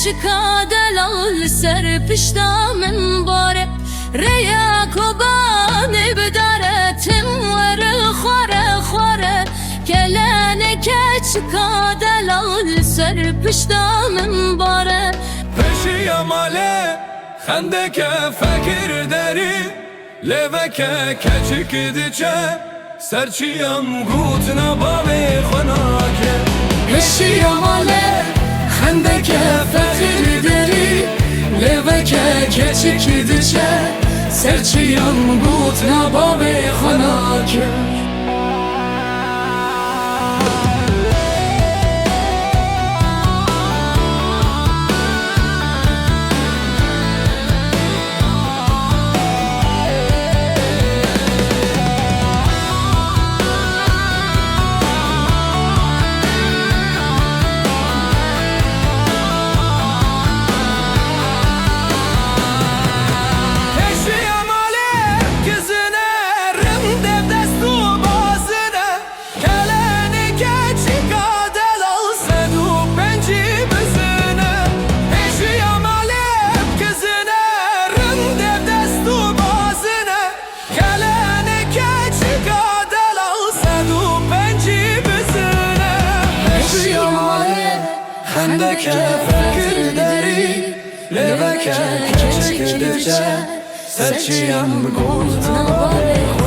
keçika delal ser pişta min bare Reya kobani bidaretim vere khore khore Kelene keçika delal ser pişta min bare Peşi yamale xendeke fekir deri Leveke keçik diçe Serçiyam gutna bavi xonake Peşi yamale xendeke fekir deri Leveke keçik diçe Serçiyam gutna bavi xonake Xendeke fekir deri Leveke keçik diçe Serçiyam gutna bavi